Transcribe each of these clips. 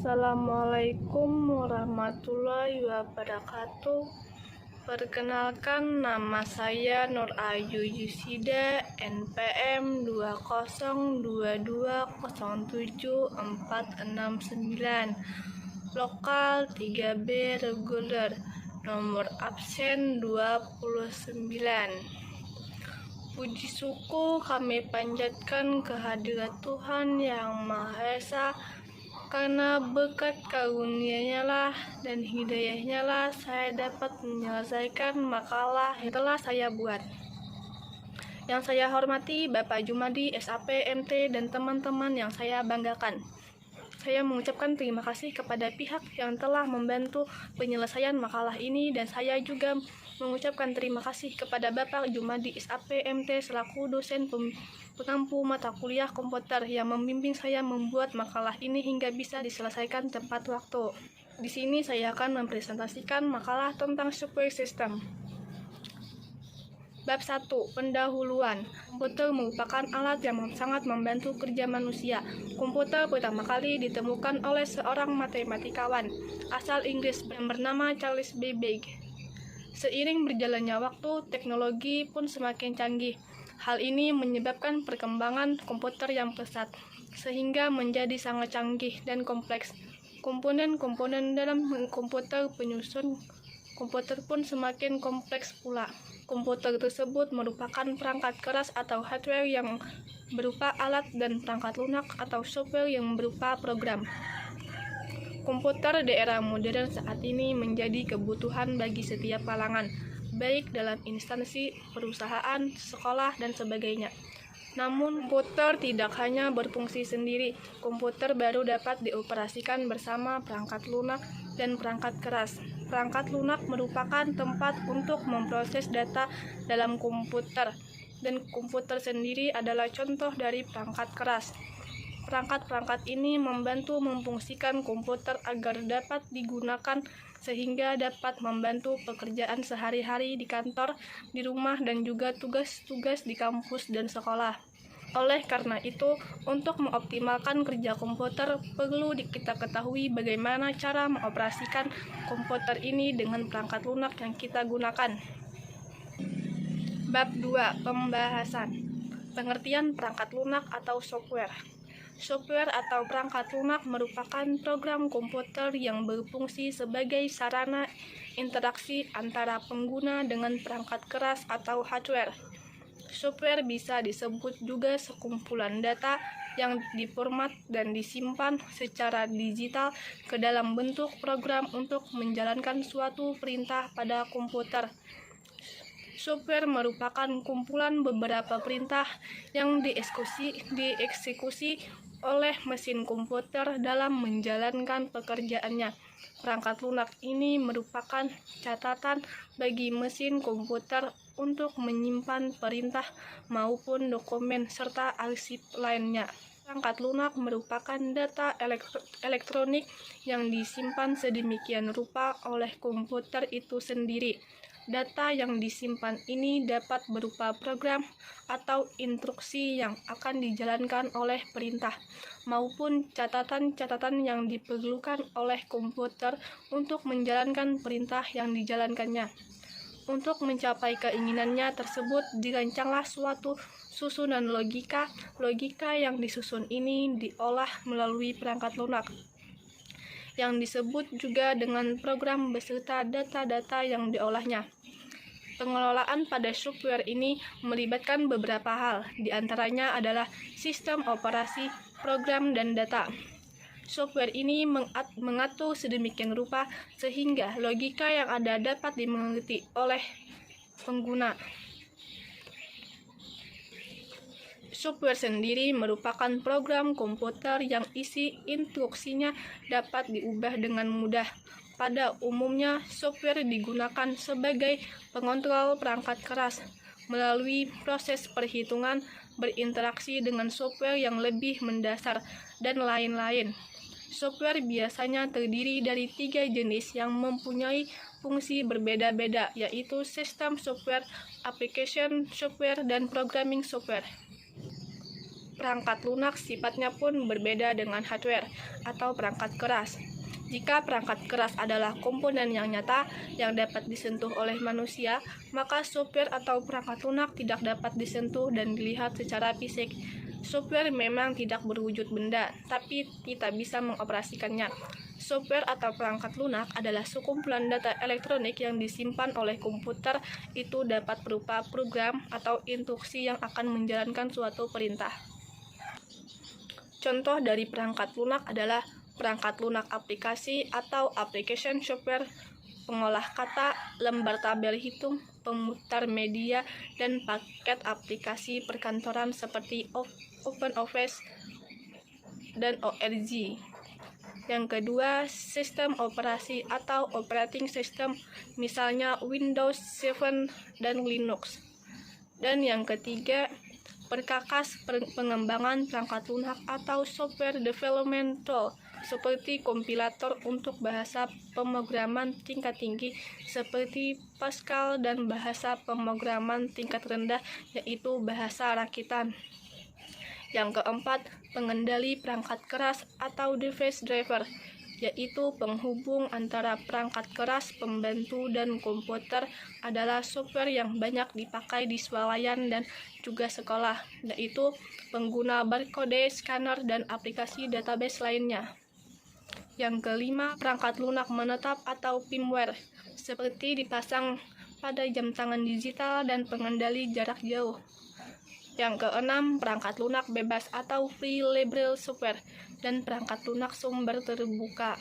Assalamualaikum warahmatullahi wabarakatuh. Perkenalkan, nama saya Nur Ayu Yusida, NPM 202207469, lokal 3B reguler, nomor absen 29. Puji syukur kami panjatkan kehadirat Tuhan Yang Maha Esa, karena berkat karunia-Nya lah dan hidayah-Nya lah saya dapat menyelesaikan makalah yang telah saya buat. Yang saya hormati Bapak Jumadi, SAP, MT, dan teman-teman yang saya banggakan. Saya mengucapkan terima kasih kepada pihak yang telah membantu penyelesaian makalah ini, dan saya juga mengucapkan terima kasih kepada Bapak Jumadi, SAP, MT, selaku dosen pengampu mata kuliah komputer yang membimbing saya membuat makalah ini hingga bisa diselesaikan tepat waktu. Di sini saya akan mempresentasikan makalah tentang software system. Bab 1. Pendahuluan. Komputer merupakan alat yang sangat membantu kerja manusia. Komputer pertama kali ditemukan oleh seorang matematikawan asal Inggris yang bernama Charles Babbage. Seiring berjalannya waktu, teknologi pun semakin canggih. Hal ini menyebabkan perkembangan komputer yang pesat, sehingga menjadi sangat canggih dan kompleks. Komponen-komponen dalam komputer penyusun komputer pun semakin kompleks pula. Komputer tersebut merupakan perangkat keras atau hardware yang berupa alat dan perangkat lunak atau software yang berupa program. Komputer di era modern saat ini menjadi kebutuhan bagi setiap kalangan, baik dalam instansi, perusahaan, sekolah, dan sebagainya. Namun, komputer tidak hanya berfungsi sendiri. Komputer baru dapat dioperasikan bersama perangkat lunak dan perangkat keras. Perangkat lunak merupakan tempat untuk memproses data dalam komputer, dan komputer sendiri adalah contoh dari perangkat keras. Perangkat-perangkat ini membantu memfungsikan komputer agar dapat digunakan sehingga dapat membantu pekerjaan sehari-hari di kantor, di rumah, dan juga tugas-tugas di kampus dan sekolah. Oleh karena itu, untuk mengoptimalkan kerja komputer, perlu kita ketahui bagaimana cara mengoperasikan komputer ini dengan perangkat lunak yang kita gunakan. Bab 2. Pembahasan. Pengertian perangkat lunak atau software. Software atau perangkat lunak merupakan program komputer yang berfungsi sebagai sarana interaksi antara pengguna dengan perangkat keras atau hardware. Software bisa disebut juga sekumpulan data yang diformat dan disimpan secara digital ke dalam bentuk program untuk menjalankan suatu perintah pada komputer. Software merupakan kumpulan beberapa perintah yang dieksekusi oleh mesin komputer dalam menjalankan pekerjaannya. Perangkat lunak ini merupakan catatan bagi mesin komputer untuk menyimpan perintah maupun dokumen serta arsip lainnya. Perangkat lunak merupakan data elektronik yang disimpan sedemikian rupa oleh komputer itu sendiri. Data yang disimpan ini dapat berupa program atau instruksi yang akan dijalankan oleh perintah, maupun catatan-catatan yang diperlukan oleh komputer untuk menjalankan perintah yang dijalankannya. Untuk mencapai keinginannya tersebut, dirancanglah suatu susunan logika. Logika yang disusun ini diolah melalui perangkat lunak, yang disebut juga dengan program beserta data-data yang diolahnya. Pengelolaan pada software ini melibatkan beberapa hal, di antaranya adalah sistem operasi, program, dan data. Software ini mengatur sedemikian rupa sehingga logika yang ada dapat dimengerti oleh pengguna. Software sendiri merupakan program komputer yang isi instruksinya dapat diubah dengan mudah. Pada umumnya, software digunakan sebagai pengontrol perangkat keras melalui proses perhitungan, berinteraksi dengan software yang lebih mendasar, dan lain-lain. Software biasanya terdiri dari 3 jenis yang mempunyai fungsi berbeda-beda, yaitu system software, application software, dan programming software. perangkat lunak sifatnya pun berbeda dengan hardware atau perangkat keras. Jika perangkat keras adalah komponen yang nyata yang dapat disentuh oleh manusia, maka software atau perangkat lunak tidak dapat disentuh dan dilihat secara fisik. Software memang tidak berwujud benda, tapi kita bisa mengoperasikannya. Software atau perangkat lunak adalah sekumpulan data elektronik yang disimpan oleh komputer. Itu dapat berupa program atau instruksi yang akan menjalankan suatu perintah. Contoh dari perangkat lunak adalah perangkat lunak aplikasi atau application software, pengolah kata, lembar tabel hitung, pemutar media, dan paket aplikasi perkantoran seperti OpenOffice dan ORG. Yang kedua, sistem operasi atau operating system, misalnya Windows 7 dan Linux. Dan yang ketiga, perkakas pengembangan perangkat lunak atau software development tool, seperti kompilator untuk bahasa pemrograman tingkat tinggi seperti Pascal dan bahasa pemrograman tingkat rendah yaitu bahasa rakitan. Yang keempat, pengendali perangkat keras atau device driver, yaitu penghubung antara perangkat keras, pembantu, dan komputer, adalah software yang banyak dipakai di swalayan dan juga sekolah, yaitu pengguna barcode, scanner, dan aplikasi database lainnya. Yang kelima, perangkat lunak menetap atau firmware, seperti dipasang pada jam tangan digital dan pengendali jarak jauh. Yang keenam, perangkat lunak bebas atau free library software dan perangkat lunak sumber terbuka.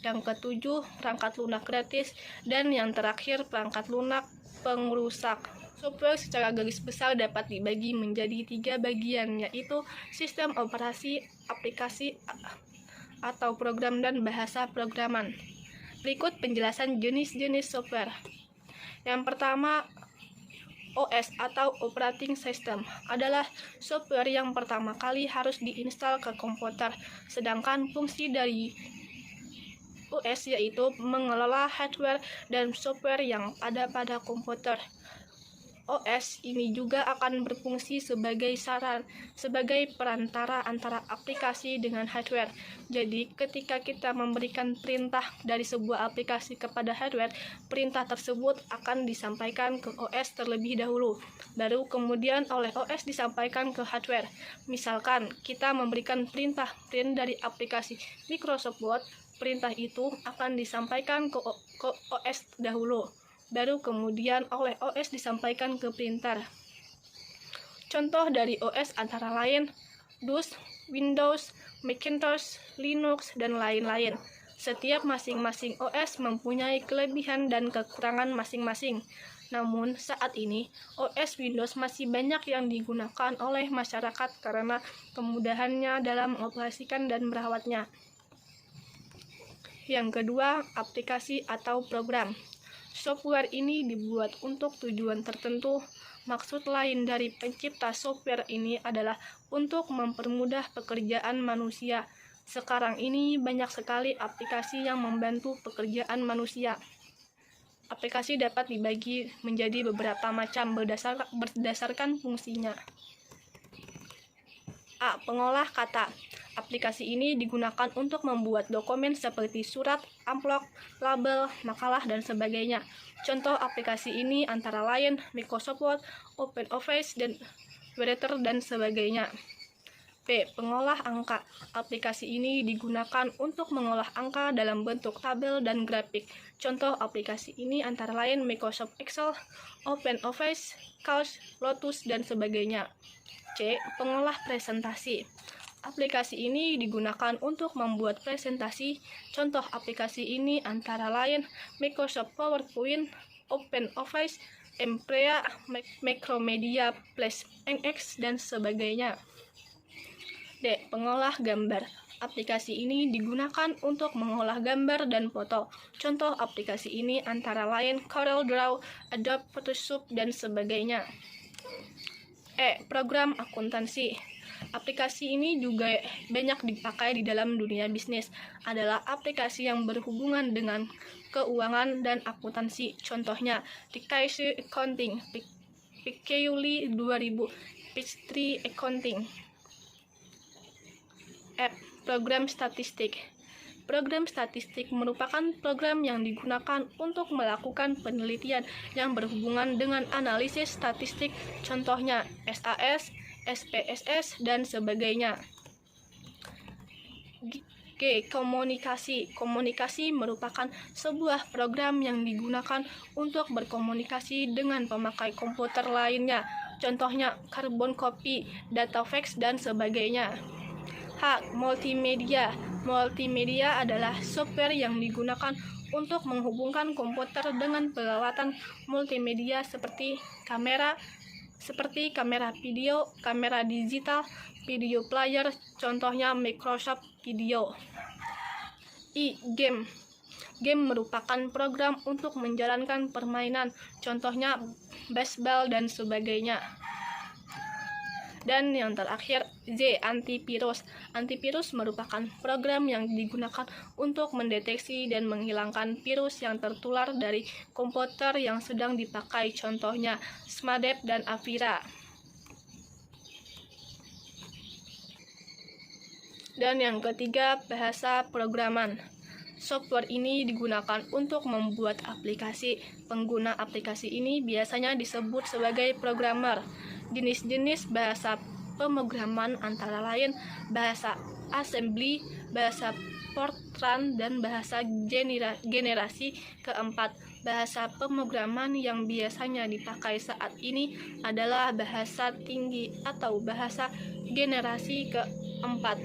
Yang ketujuh, perangkat lunak gratis. Dan yang terakhir, perangkat lunak pengrusak. Software secara garis besar dapat dibagi menjadi 3 bagian, yaitu sistem operasi, aplikasi atau program, dan bahasa programan. Berikut penjelasan jenis-jenis software. Yang pertama, OS atau Operating System adalah software yang pertama kali harus diinstal ke komputer, sedangkan fungsi dari OS yaitu mengelola hardware dan software yang ada pada komputer. OS ini juga akan berfungsi sebagai perantara antara aplikasi dengan hardware. Jadi, ketika kita memberikan perintah dari sebuah aplikasi kepada hardware, perintah tersebut akan disampaikan ke OS terlebih dahulu, baru kemudian oleh OS disampaikan ke hardware. Misalkan, kita memberikan perintah print dari aplikasi Microsoft Word, perintah itu akan disampaikan ke OS dahulu, baru kemudian oleh OS disampaikan ke printer. Contoh dari OS antara lain DOS, Windows, Macintosh, Linux, dan lain-lain. Setiap masing-masing OS mempunyai kelebihan dan kekurangan masing-masing. Namun, saat ini, OS Windows masih banyak yang digunakan oleh masyarakat karena kemudahannya dalam mengoperasikan dan merawatnya. Yang kedua, aplikasi atau program. Software ini dibuat untuk tujuan tertentu. Maksud lain dari pencipta software ini adalah untuk mempermudah pekerjaan manusia. Sekarang ini banyak sekali aplikasi yang membantu pekerjaan manusia. Aplikasi dapat dibagi menjadi beberapa macam berdasarkan fungsinya. A. Pengolah kata. Aplikasi ini digunakan untuk membuat dokumen seperti surat, amplop, label, makalah, dan sebagainya. Contoh aplikasi ini antara lain Microsoft Word, OpenOffice, dan Writer, dan sebagainya. B. Pengolah angka. Aplikasi ini digunakan untuk mengolah angka dalam bentuk tabel dan grafik. Contoh aplikasi ini antara lain Microsoft Excel, OpenOffice, Calc, Lotus, dan sebagainya. C. Pengolah presentasi. Aplikasi ini digunakan untuk membuat presentasi. Contoh aplikasi ini antara lain Microsoft PowerPoint, OpenOffice, Emprea, Macromedia, Flash NX, dan sebagainya. D. Pengolah gambar. Aplikasi ini digunakan untuk mengolah gambar dan foto. Contoh aplikasi ini antara lain CorelDRAW, Adobe Photoshop, dan sebagainya. E. Program akuntansi. Aplikasi ini juga banyak dipakai di dalam dunia bisnis. Adalah aplikasi yang berhubungan dengan keuangan dan akuntansi. Contohnya, Dicasy Accounting, PQL 2000, Peachtree Accounting. Program statistik. Program statistik merupakan program yang digunakan untuk melakukan penelitian yang berhubungan dengan analisis statistik, contohnya SAS, SPSS, dan sebagainya. G. Komunikasi. Komunikasi merupakan sebuah program yang digunakan untuk berkomunikasi dengan pemakai komputer lainnya, contohnya carbon copy, datafax, dan sebagainya. H. Multimedia. Multimedia adalah software yang digunakan untuk menghubungkan komputer dengan peralatan multimedia seperti kamera video, kamera digital, video player, contohnya Microsoft Video. I. Game. Game merupakan program untuk menjalankan permainan, contohnya baseball dan sebagainya. Dan yang terakhir, Z. Antivirus. Antivirus merupakan program yang digunakan untuk mendeteksi dan menghilangkan virus yang tertular dari komputer yang sedang dipakai, contohnya Smadep dan Avira. Dan yang ketiga, bahasa programan. Software ini digunakan untuk membuat aplikasi. Pengguna aplikasi ini biasanya disebut sebagai programmer. Jenis-jenis bahasa pemrograman antara lain bahasa assembly, bahasa Fortran, dan bahasa generasi keempat. Bahasa pemrograman yang biasanya dipakai saat ini adalah bahasa tinggi atau bahasa generasi keempat.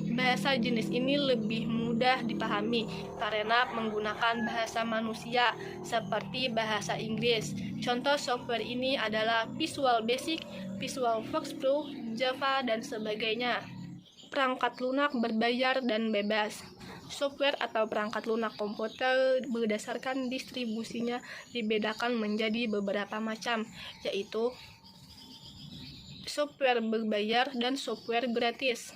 Bahasa jenis ini lebih mudah dipahami karena menggunakan bahasa manusia seperti bahasa Inggris. Contoh software ini adalah Visual Basic, Visual Fox Pro, Java, dan sebagainya. Perangkat lunak berbayar dan bebas. Software atau perangkat lunak komputer berdasarkan distribusinya dibedakan menjadi beberapa macam, yaitu software berbayar dan software gratis.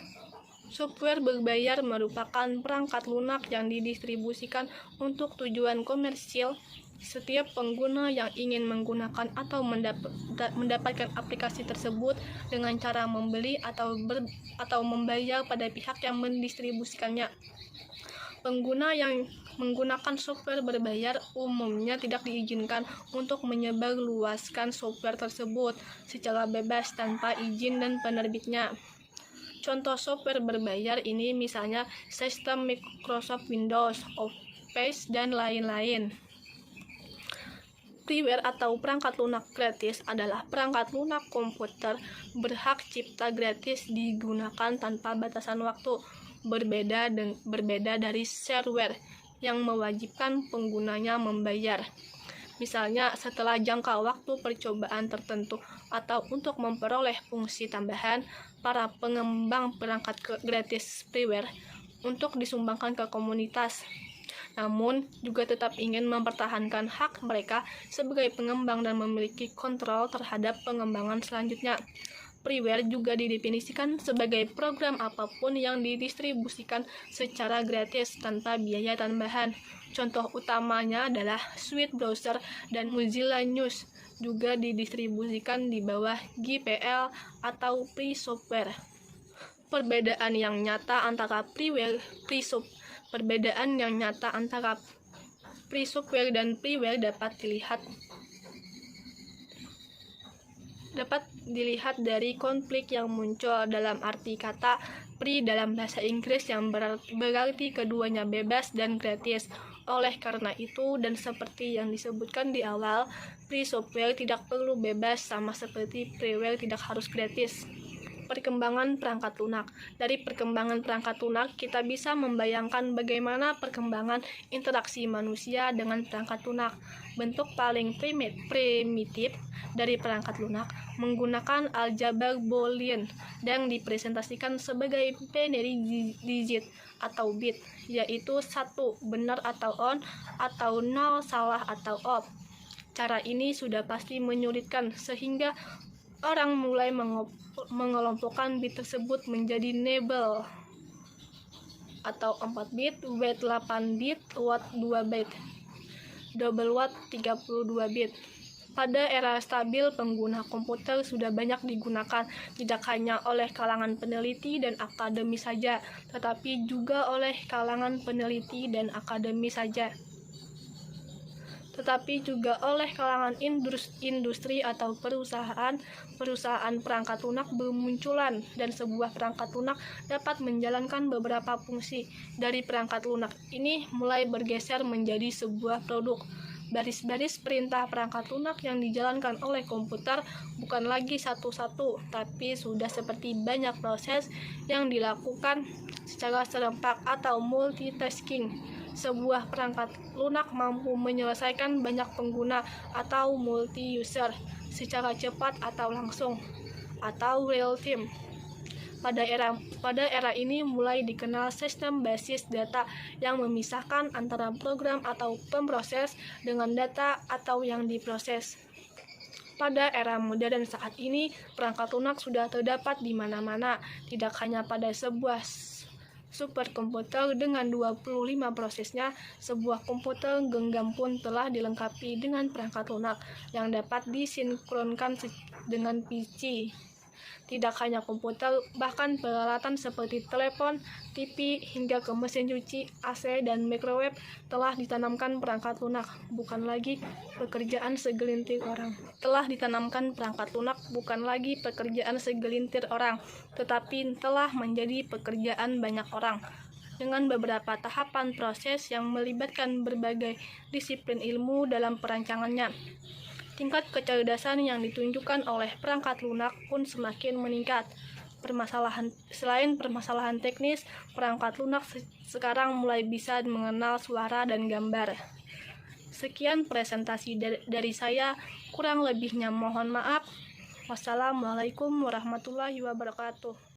Software berbayar merupakan perangkat lunak yang didistribusikan untuk tujuan komersil. Setiap pengguna yang ingin menggunakan atau mendapatkan aplikasi tersebut dengan cara membeli atau membayar pada pihak yang mendistribusikannya. Pengguna yang menggunakan software berbayar umumnya tidak diizinkan untuk menyebarluaskan software tersebut secara bebas tanpa izin dan penerbitnya. Contoh software berbayar ini misalnya sistem Microsoft Windows, Office, dan lain-lain. Freeware atau perangkat lunak gratis adalah perangkat lunak komputer berhak cipta gratis digunakan tanpa batasan waktu, berbeda dari shareware yang mewajibkan penggunanya membayar. Misalnya setelah jangka waktu percobaan tertentu atau untuk memperoleh fungsi tambahan, para pengembang perangkat gratis freeware untuk disumbangkan ke komunitas. Namun, juga tetap ingin mempertahankan hak mereka sebagai pengembang dan memiliki kontrol terhadap pengembangan selanjutnya. Freeware juga didefinisikan sebagai program apapun yang didistribusikan secara gratis tanpa biaya tambahan. Contoh utamanya adalah Suite Browser dan Mozilla News, juga didistribusikan di bawah GPL atau Free Software. Perbedaan yang nyata antara free software dan freeware dapat dilihat dari konflik yang muncul dalam arti kata free dalam bahasa Inggris yang berarti keduanya bebas dan gratis. Oleh karena itu, dan seperti yang disebutkan di awal, free software tidak perlu bebas sama seperti freeware tidak harus gratis. Perkembangan perangkat lunak. Dari perkembangan perangkat lunak, kita bisa membayangkan bagaimana perkembangan interaksi manusia dengan perangkat lunak. Bentuk paling primitif dari perangkat lunak menggunakan aljabar boolean dan dipresentasikan sebagai binary digit atau bit, yaitu 1 benar atau on, atau 0 salah atau off. Cara ini sudah pasti menyulitkan sehingga orang mulai mengelompokkan bit tersebut menjadi nibble atau 4 bit, weight 8 bit, watt 2 bit, double watt 32 bit. Pada era stabil, pengguna komputer sudah banyak digunakan tidak hanya oleh kalangan peneliti dan akademi saja, tetapi juga oleh kalangan peneliti dan akademi saja, tetapi juga oleh kalangan industri atau perusahaan perangkat lunak bermunculan, dan sebuah perangkat lunak dapat menjalankan beberapa fungsi. Dari perangkat lunak ini mulai bergeser menjadi sebuah produk. Baris-baris perintah perangkat lunak yang dijalankan oleh komputer bukan lagi satu-satu, tapi sudah seperti banyak proses yang dilakukan secara serempak atau multitasking. Sebuah perangkat lunak mampu menyelesaikan banyak pengguna atau multi-user secara cepat atau langsung, atau real-time. Pada era ini mulai dikenal sistem basis data yang memisahkan antara program atau pemproses dengan data atau yang diproses. Pada era modern saat ini, perangkat lunak sudah terdapat di mana-mana, tidak hanya pada sebuah superkomputer dengan 25 prosesnya. Sebuah komputer genggam pun telah dilengkapi dengan perangkat lunak yang dapat disinkronkan dengan PC. Tidak hanya komputer, bahkan peralatan seperti telepon, TV, hingga ke mesin cuci, AC, dan microwave telah ditanamkan perangkat lunak. Bukan lagi pekerjaan segelintir orang. Tetapi telah menjadi pekerjaan banyak orang. Dengan beberapa tahapan proses yang melibatkan berbagai disiplin ilmu dalam perancangannya. Tingkat kecerdasan yang ditunjukkan oleh perangkat lunak pun semakin meningkat. Selain permasalahan teknis, perangkat lunak sekarang mulai bisa mengenal suara dan gambar. Sekian presentasi dari saya, kurang lebihnya mohon maaf. Wassalamualaikum warahmatullahi wabarakatuh.